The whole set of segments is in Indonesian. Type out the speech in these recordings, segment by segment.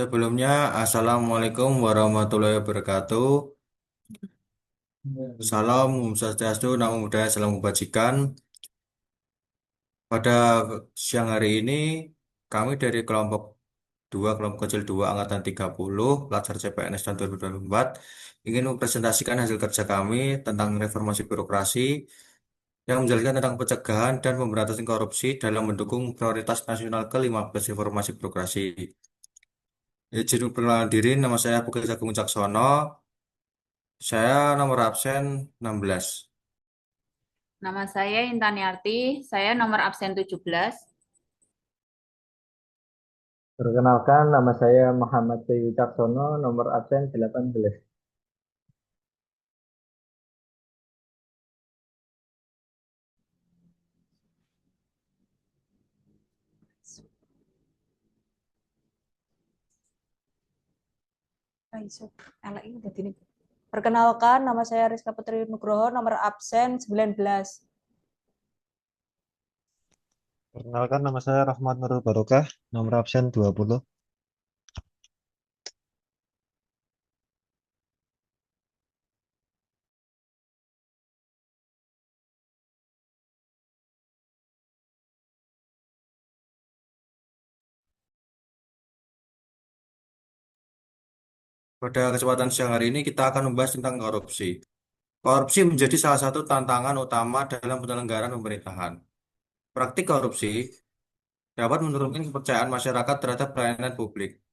Sebelumnya, Assalamualaikum warahmatullahi wabarakatuh. Salam, Om Swastiastu, Namo Buddhaya, Salam Kebajikan. Pada siang hari ini, kami dari kelompok 2, kelompok kecil 2, Angkatan 30, pelajar CPNS tahun 2024, ingin mempresentasikan hasil kerja kami tentang reformasi birokrasi yang menjelaskan tentang pencegahan dan pemberantasan korupsi dalam mendukung prioritas nasional ke-15 reformasi birokrasi. Izin perkenalan diri, nama saya Bukit Agung Caksono. Saya nomor absen 16. Nama saya Intan Yarti, saya nomor absen 17. Perkenalkan, nama saya Muhammad Twi Caksono, nomor absen 18. Perkenalkan, nama saya Rizka Putri Nugroho, nomor absen 19. Perkenalkan, nama saya Rahmat Nurul Barokah, nomor absen 20. Pada kesempatan siang hari ini kita akan membahas tentang korupsi. Korupsi menjadi salah satu tantangan utama dalam penyelenggaraan pemerintahan. Praktik korupsi dapat menurunkan kepercayaan masyarakat terhadap pelayanan publik.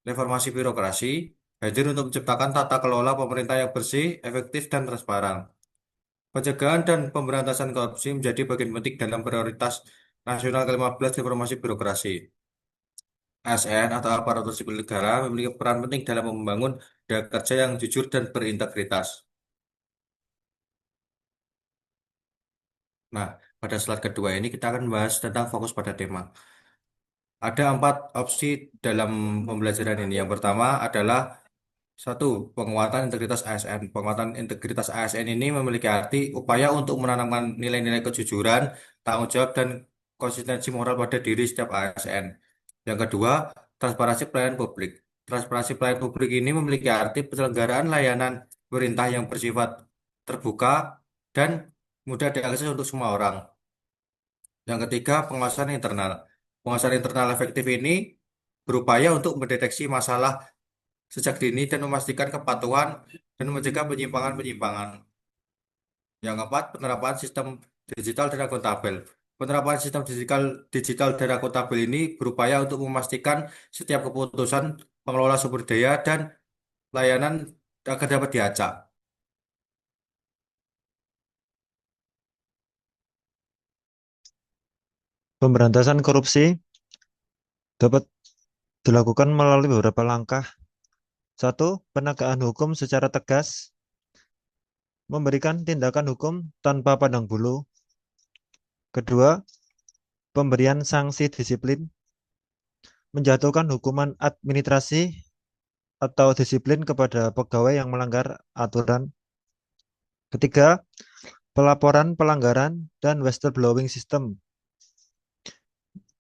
Reformasi birokrasi hadir untuk menciptakan tata kelola pemerintah yang bersih, efektif, dan transparan. Pencegahan dan pemberantasan korupsi menjadi bagian penting dalam prioritas nasional ke-15 reformasi birokrasi. ASN atau aparatur sipil negara memiliki peran penting dalam membangun tenaga kerja yang jujur dan berintegritas. Nah, pada slide kedua ini kita akan membahas tentang fokus pada tema. Ada 4 opsi dalam pembelajaran ini. Yang pertama adalah satu, penguatan integritas ASN. Penguatan integritas ASN ini memiliki arti upaya untuk menanamkan nilai-nilai kejujuran, tanggung jawab, dan konsistensi moral pada diri setiap ASN. Yang kedua, transparansi pelayanan publik. Transparansi pelayanan publik ini memiliki arti penyelenggaraan layanan pemerintah yang bersifat terbuka dan mudah diakses untuk semua orang. Yang ketiga, pengawasan internal. Pengawasan internal efektif ini berupaya untuk mendeteksi masalah sejak dini dan memastikan kepatuhan dan mencegah penyimpangan-penyimpangan. Yang keempat, penerapan sistem digital dan akuntabel. Penerapan sistem digital dan akuntabel ini berupaya untuk memastikan setiap keputusan pengelola sumber daya dan layanan agar dapat diacak. Pemberantasan korupsi dapat dilakukan melalui beberapa langkah. Satu, penegakan hukum secara tegas, memberikan tindakan hukum tanpa pandang bulu. Kedua, pemberian sanksi disiplin, menjatuhkan hukuman administrasi atau disiplin kepada pegawai yang melanggar aturan. Ketiga, pelaporan pelanggaran dan whistleblowing system,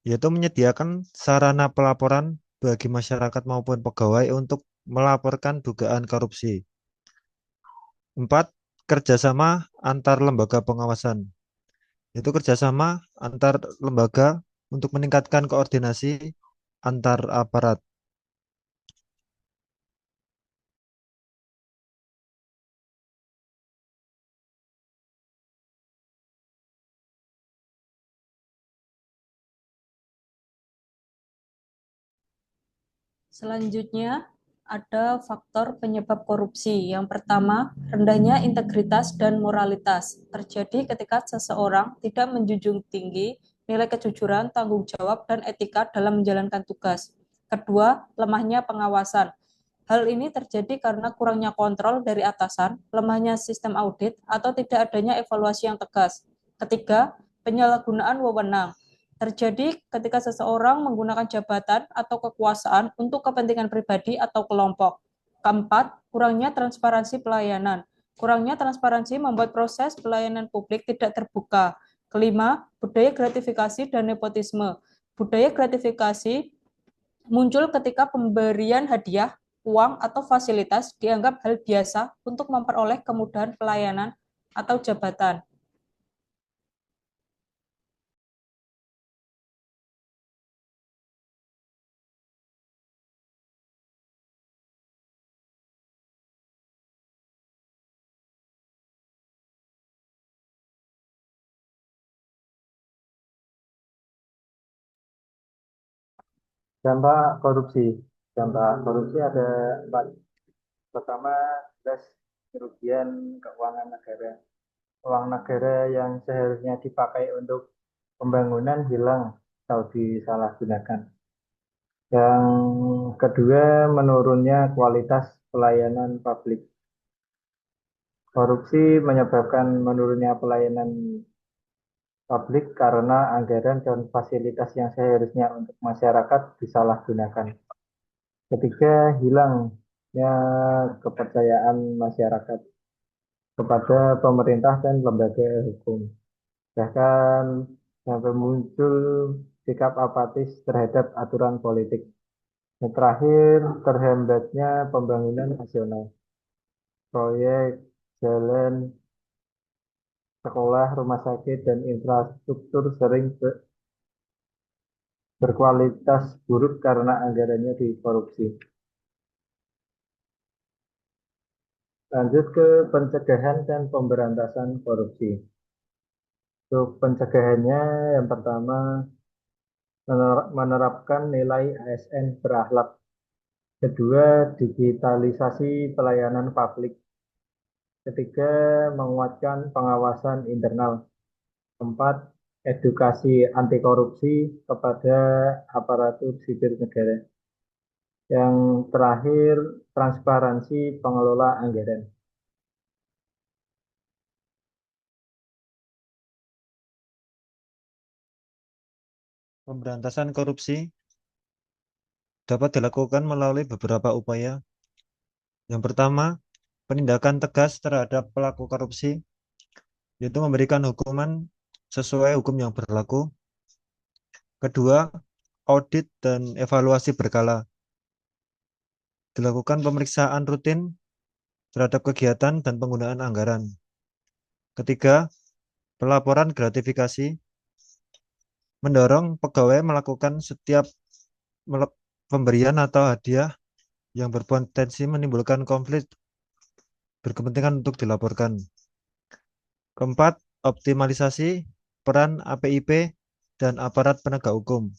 yaitu menyediakan sarana pelaporan bagi masyarakat maupun pegawai untuk melaporkan dugaan korupsi. 4. Kerjasama antar lembaga pengawasan, yaitu kerjasama antar lembaga untuk meningkatkan koordinasi antar aparat. Selanjutnya, ada faktor penyebab korupsi. Yang pertama, rendahnya integritas dan moralitas. Terjadi ketika seseorang tidak menjunjung tinggi nilai kejujuran, tanggung jawab, dan etika dalam menjalankan tugas. Kedua, lemahnya pengawasan. Hal ini terjadi karena kurangnya kontrol dari atasan, lemahnya sistem audit, atau tidak adanya evaluasi yang tegas. Ketiga, penyalahgunaan wewenang. Terjadi ketika seseorang menggunakan jabatan atau kekuasaan untuk kepentingan pribadi atau kelompok. Keempat, kurangnya transparansi pelayanan. Kurangnya transparansi membuat proses pelayanan publik tidak terbuka. Kelima, budaya gratifikasi dan nepotisme. Budaya gratifikasi muncul ketika pemberian hadiah, uang, atau fasilitas dianggap hal biasa untuk memperoleh kemudahan pelayanan atau jabatan. Dampak korupsi. Dampak korupsi ada 4. Pertama, jelas kerugian keuangan negara. Uang negara yang seharusnya dipakai untuk pembangunan hilang atau disalahgunakan. Yang kedua, menurunnya kualitas pelayanan publik. Korupsi menyebabkan menurunnya pelayanan publik karena anggaran dan fasilitas yang seharusnya untuk masyarakat disalahgunakan. Ketiga, hilangnya kepercayaan masyarakat kepada pemerintah dan lembaga hukum. Bahkan sampai muncul sikap apatis terhadap aturan politik. Yang terakhir, terhambatnya pembangunan nasional. Proyek, jalan, sekolah, rumah sakit, dan infrastruktur sering berkualitas buruk karena anggarannya dikorupsi. Lanjut ke pencegahan dan pemberantasan korupsi. Untuk pencegahannya, yang pertama, menerapkan nilai ASN berakhlak. Kedua, digitalisasi pelayanan publik. Ketiga, menguatkan pengawasan internal. Keempat, edukasi anti korupsi kepada aparatur sipil negara. Yang terakhir, transparansi pengelola anggaran. Pemberantasan korupsi dapat dilakukan melalui beberapa upaya. Yang pertama, penindakan tegas terhadap pelaku korupsi, yaitu memberikan hukuman sesuai hukum yang berlaku. Kedua, audit dan evaluasi berkala. Dilakukan pemeriksaan rutin terhadap kegiatan dan penggunaan anggaran. Ketiga, pelaporan gratifikasi. Mendorong pegawai melakukan setiap pemberian atau hadiah yang berpotensi menimbulkan konflik berkepentingan untuk dilaporkan. Keempat, optimalisasi peran APIP dan aparat penegak hukum,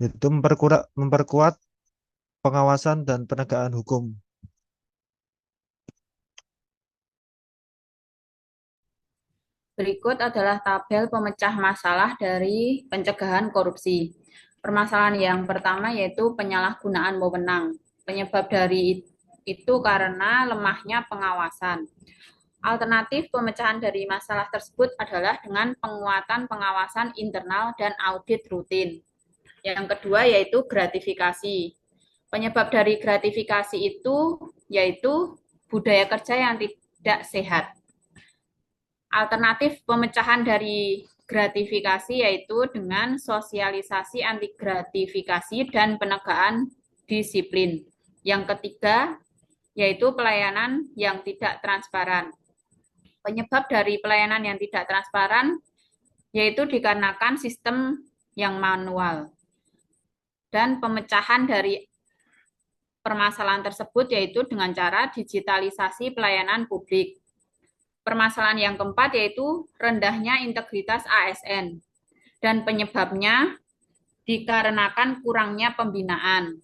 yaitu memperkuat pengawasan dan penegakan hukum. Berikut adalah tabel pemecah masalah dari pencegahan korupsi. Permasalahan yang pertama yaitu penyalahgunaan wewenang. Penyebab dari itu karena lemahnya pengawasan. Alternatif pemecahan dari masalah tersebut adalah dengan penguatan pengawasan internal dan audit rutin. Yang kedua yaitu gratifikasi. Penyebab dari gratifikasi itu yaitu budaya kerja yang tidak sehat. Alternatif pemecahan dari gratifikasi yaitu dengan sosialisasi anti gratifikasi dan penegakan disiplin. Yang ketiga yaitu pelayanan yang tidak transparan. Penyebab dari pelayanan yang tidak transparan yaitu dikarenakan sistem yang manual. Dan pemecahan dari permasalahan tersebut yaitu dengan cara digitalisasi pelayanan publik. Permasalahan yang keempat yaitu rendahnya integritas ASN dan penyebabnya dikarenakan kurangnya pembinaan.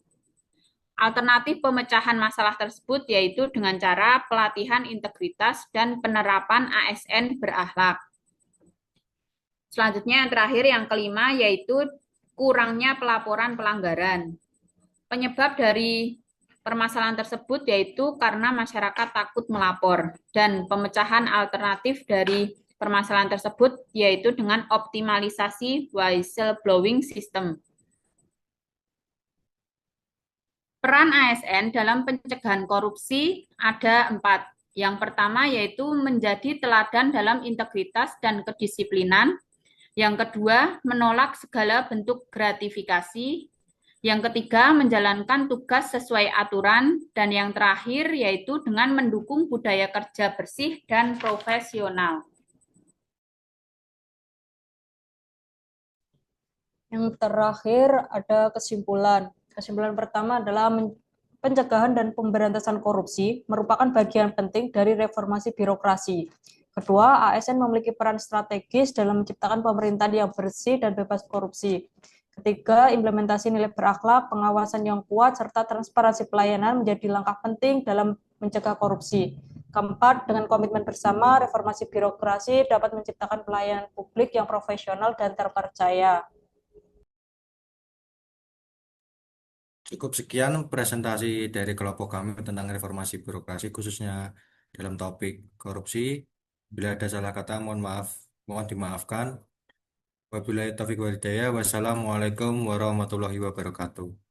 Alternatif pemecahan masalah tersebut yaitu dengan cara pelatihan integritas dan penerapan ASN berakhlak. Selanjutnya yang terakhir yang kelima yaitu kurangnya pelaporan pelanggaran. Penyebab dari permasalahan tersebut yaitu karena masyarakat takut melapor dan pemecahan alternatif dari permasalahan tersebut yaitu dengan optimalisasi whistleblowing system. Peran ASN dalam pencegahan korupsi ada 4. Yang pertama yaitu menjadi teladan dalam integritas dan kedisiplinan. Yang kedua, menolak segala bentuk gratifikasi. Yang ketiga, menjalankan tugas sesuai aturan. Dan yang terakhir, yaitu dengan mendukung budaya kerja bersih dan profesional. Yang terakhir ada kesimpulan. Kesimpulan pertama adalah pencegahan dan pemberantasan korupsi merupakan bagian penting dari reformasi birokrasi. Kedua, ASN memiliki peran strategis dalam menciptakan pemerintahan yang bersih dan bebas korupsi. Ketiga, implementasi nilai berakhlak, pengawasan yang kuat, serta transparansi pelayanan menjadi langkah penting dalam mencegah korupsi. Keempat, dengan komitmen bersama, reformasi birokrasi dapat menciptakan pelayanan publik yang profesional dan terpercaya. Cukup sekian presentasi dari kelompok kami tentang reformasi birokrasi khususnya dalam topik korupsi. Bila ada salah kata, mohon maaf, mohon dimaafkan. Wabillahi taufiq wal hidayah. Wassalamualaikum warahmatullahi wabarakatuh.